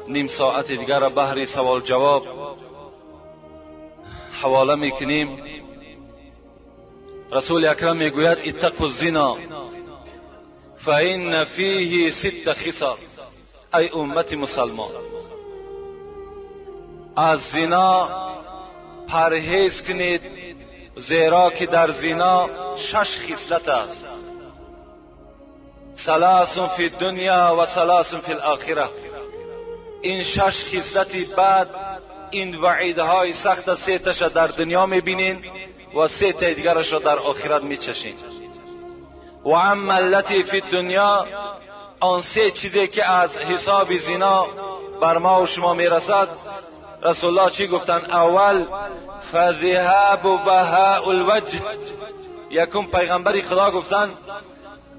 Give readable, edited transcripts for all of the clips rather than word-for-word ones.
نیم ساعت دیگر را بحر سوال جواب حواله میکنیم. رسول اکرم میگوید اتقوا الزنا فإن فیه 6 خصال. ای امت مسلمان، از زنا پرهیز کنید، زیرا که در زنا 6 خصلت است. 3 فی الدنیا و 3 فی الاخره. این 6 خصلتی بعد این وعیدهای سخت 3 تاش در دنیا میبینین و 3 تا دیگرش را در آخرت میچشین. و اما التی فی الدنیا، آن 3 چیزی که از حساب زنا بر ما و شما میرسد، رسول الله چی گفتن؟ اول فذهاب بهاء الوجه. یکم پیغمبر خدا گفتن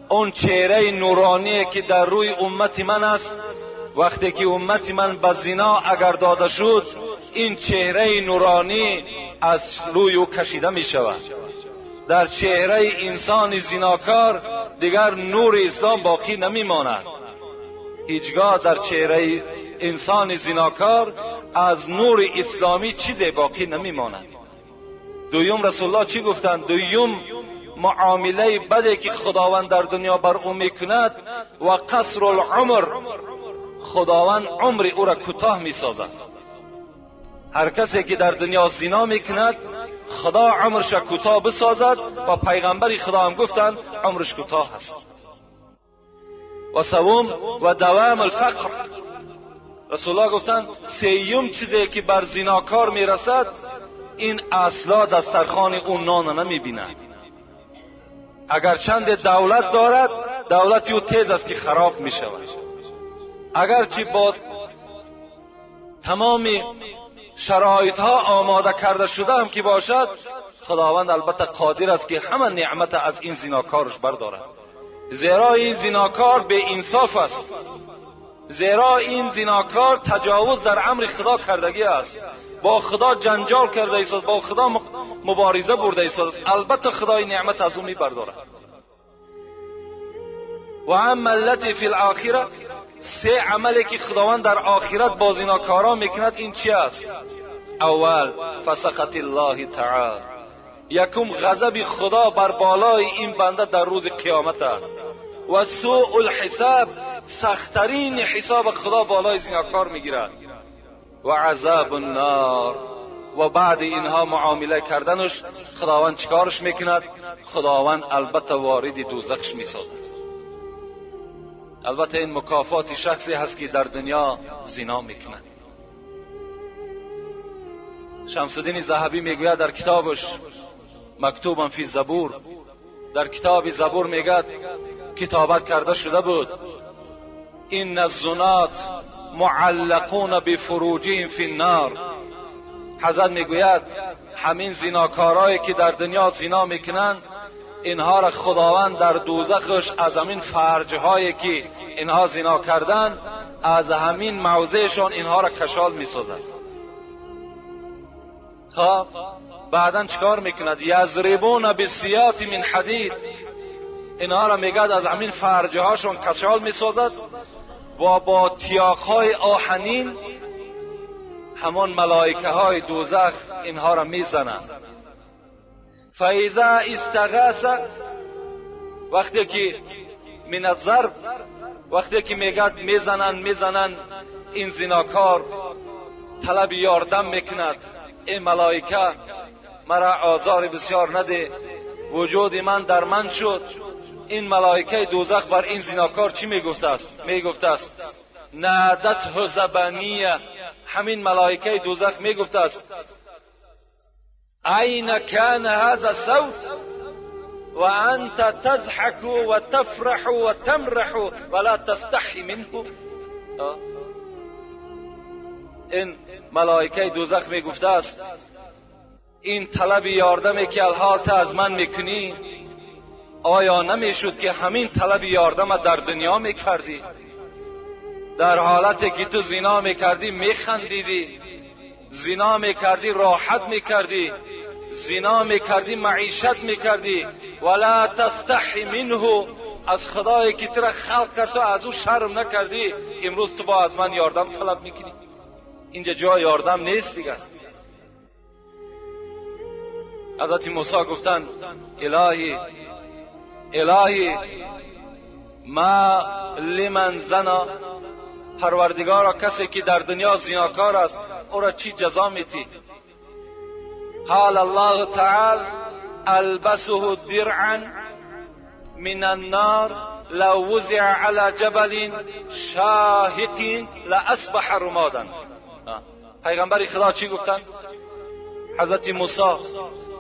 اون چهره نورانی که در روی امت من است، وقتی که امت من به زنا اگر داده شد، این چهره نورانی از روی او کشیده می شود. در چهره انسان زناکار دیگر نور اسلام باقی نمی ماند. هیچگاه در چهره انسان زناکار از نور اسلامی چیزی باقی نمی ماند. دویم رسول الله چی گفتند؟ دویم معامله بدی که خداوند در دنیا بر او میکند و قصر العمر، خداوند عمر او را کوتاه میسازد. هر کسی که در دنیا زنا میکند خدا عمرش کوتاه بسازد و پیغمبر خدا هم گفتند عمرش کوتاه است. و سوم و دوام الفقر. رسول الله گفتند سیوم چیزی که بر زناکار میرسد، این اصلا دسترخوان او نان نمیبیند. اگر چند دولت دارد، دولتی او تیز است که خراب میشود. اگرچه با تمام شرایط ها آماده کرده شده هم که باشد، خداوند البته قادر است که همه نعمت از این زناکارش بردارد. زیرا این زناکار بے انصاف است، زیرا این زناکار تجاوز در امر خدا کردگی است، با خدا جنجال کرده است، با خدا مبارزه برده است. البته خدای نعمت از او می بردارد. و اما التی فی الاخره، 3 عملی که خداوند در آخرت با زناکاران میکند، این چی است؟ اول فسخط الله تعالی. یکم غضب خدا بر بالای این بنده در روز قیامت است. و سوء الحساب، سختترین حساب خدا بالای زناکار میگیرد. و عذاب النار. و بعد اینها معامله کردنش خداوند چیکارش میکند؟ خداوند البته وارد دوزخش میسازد. البته این مکافات شخصی هست که در دنیا زنا میکند. شمس الدین ذهبی میگوید در کتابش مکتوبا فی زبور، در کتاب زبور میگد کتابت کرده شده بود این الزنات معلقون بفروجهم فی النار. حضرت میگوید همین زناکارایی که در دنیا زنا میکنند، اینها را خداوند در دوزخش از همین فرجهایی که اینها زنا کردند، از همین موضعشان اینها را کشال میسازد. خب بعدا چیکار میکند؟ یضربون بالسیاط من حدید. اینها را میگد از همین فرجهاشون کشال میسازد و با تیاقهای آهنین همان ملائکه های دوزخ اینها را میزنند. فاذا استغاث، وقتی که من الضرب، وقتی که میگد میزنن این زناکار طلب یاردم میکند، ای ملائکه مرا آزار بسیار نده، وجود من در من شد. این ملائکه دوزخ بر این زناکار چی میگفته است؟ نادته زبانیه. همین ملائکه دوزخ میگفته است این کان هذا الصوت و انت تضحك و تفرح و تمرح ولا تستحي منه. این ملائکه دوزخ میگفته است این طلب یاردمی که الحال تو از من میکنی، آیا نمیشد که همین طلب یاردم در دنیا میکردی؟ در حالتی که تو زنا میکردی میخندیدی، زنا میکردی راحت میکردی، زنا میکردی معیشت میکردی. ولا تستحی منه، از خدایی که تو را خلق کرد تو از او شرم نکردی، امروز تو با از من یاردم طلب میکنی؟ اینجا جای یاردم نیست دیگه. حضرت موسی گفتن الهی ما لمن زنا، پروردگارا کسی که در دنیا زناکار است او را چی جزا میتی؟ قال الله تعالی البسه درعا من النار لو وزع على جبل شاهق لاصبح رمادا. پیغمبر خدا چی گفتن؟ حضرت موسی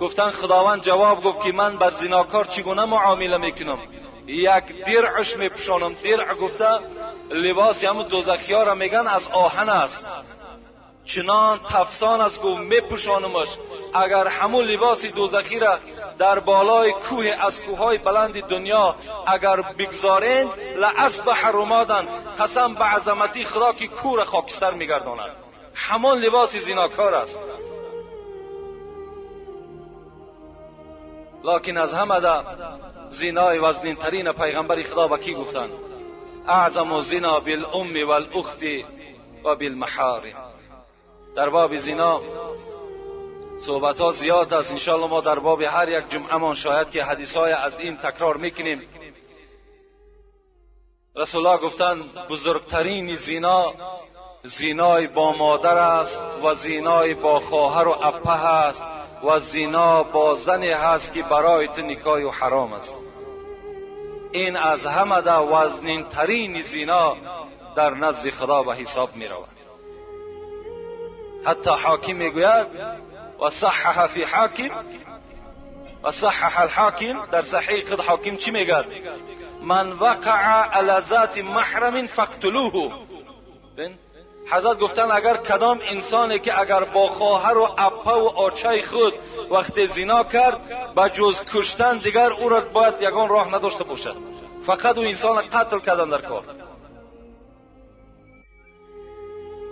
گفتن خداوند جواب گفت که من بر زناکار چگونه معامله میکنم؟ یک درعش میپوشانم. درع گفته لباس همون دوزخی‌ها را میگن از آهن است، چنان تفسان است که میپوشانمش. اگر همون لباس دوزخی را در بالای کوه از کوههای بلند دنیا اگر بگذارین لاصبح رمادا، قسم به عظمتی خدا که کوه را خاکستر میگرداند. همون لباس زناکار است. لکن از همه ده زنای وزنین ترین پیغمبر خدا با کی گفتن؟ اعظم زنا بالام والاخت و بالمحارم. در باب زنا صحبت ها زیاد است. انشاءالله ما در باب هر یک جمعه من شاید که حدیث های از این تکرار میکنیم. رسول الله گفتن بزرگترین زنا زنای با مادر است و زنای با خواهر و اپه است و زنا با زنی هست که برای تو نکاح و حرام است. این از همه ده وزنین ترین زنا در نزد خدا به حساب می رود. حتی حاکم می گوید و صحح فی حاکم و صحح الحاکم، در صحیح خود حاکم چی میگد؟ من وقع علی ذات محرم فاقتلوه. حضرت گفتن اگر کدام انسانی که اگر با خواهر و اپه و آچه خود وقتی زنا کرد به جز کشتن دیگر او را باید یگان راه نداشته باشد، فقط او انسان قتل کردن در کار.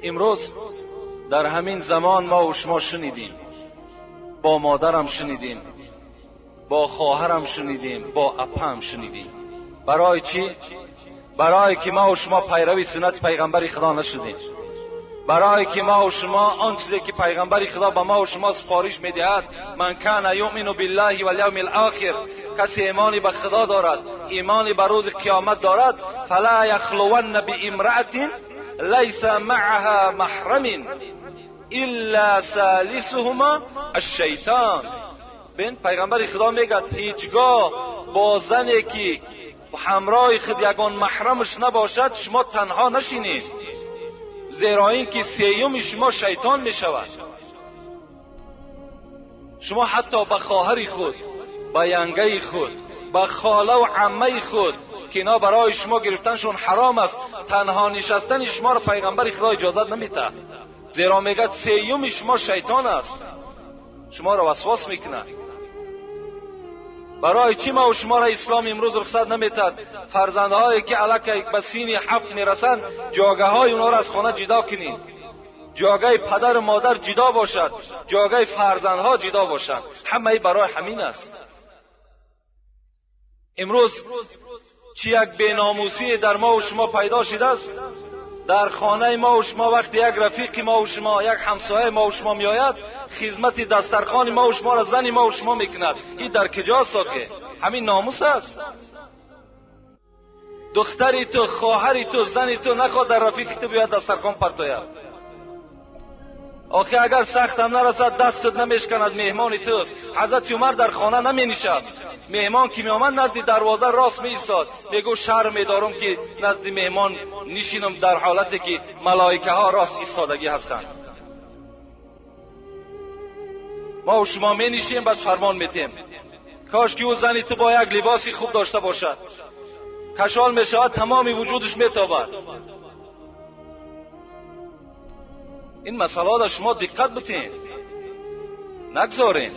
امروز در همین زمان ما و شما شنیدیم، با مادرم شنیدیم، با خواهرم شنیدیم، با اپم شنیدیم. برای چی؟ برای که ما و شما پیروی سنت پیغمبر خدا نشدیم. برای که ما و شما آن چیزی که پیغمبر خدا به ما و شما سفارش میدهد، من کان یؤمن بالله والیوم الاخر، کسی ایمانی به خدا دارد، ایمانی به روز قیامت دارد، فلا یخلون بامرأة لیس معها محرم الا ثالثهما الشیطان. ببین پیغمبر خدا میگه هیچگاه با زنی که همراه خود یگان محرمش نباشد شما تنها نشینید، زیرا این که سیوم شما شیطان می شود. شما حتی به خواهر خود، به ینگه خود، به خاله و عمه خود که اینا برای شما گرفتنشون حرام است، تنها نشستن شما را پیغمبر خدا اجازت نمیده، زیرا میگه سیوم شما شیطان است، شما را وسواس میکنه. برای چی ما و شما را اسلام امروز رخصت نمیدهد فرزندهایی که الک به سین 7 میرسند جاگه های اونا را از خانه جدا کنین، جاگه پدر و مادر جدا باشد، جاگه فرزندها جدا باشد. همه برای همین است. امروز چی یک بیناموسی در ما و شما پیدا شده است. در خانه ما و شما وقتی یک رفیق ما و شما، یک همسایه ما و شما میآید، خدمت دسترخوان ما و شما را زن ما و شما میکند. این در کجاست آخه؟ همین ناموس است. دختری تو، خواهری تو، زنی تو نخواد در رفیق تو بیاد دسترخوان پرتاید. آخه اگر سخت هم نرسد دستت نمیشکند، مهمان توست. حضرت عمر در خانه نمی نشست، مهمان که می آمد نزد دروازه راست می ایستاد، میگو شرم دارم که نزد مهمان نشینم در حالتی که ملائکه ها راست ایستادگی هستند. ما و شما می نشیم بس فرمان میتیم. کاش که او زنی تو با یک لباسی خوب داشته باشد، کشال می شود تمامی وجودش می تابد. این مسئله را شما دقت بتین، نگذارین.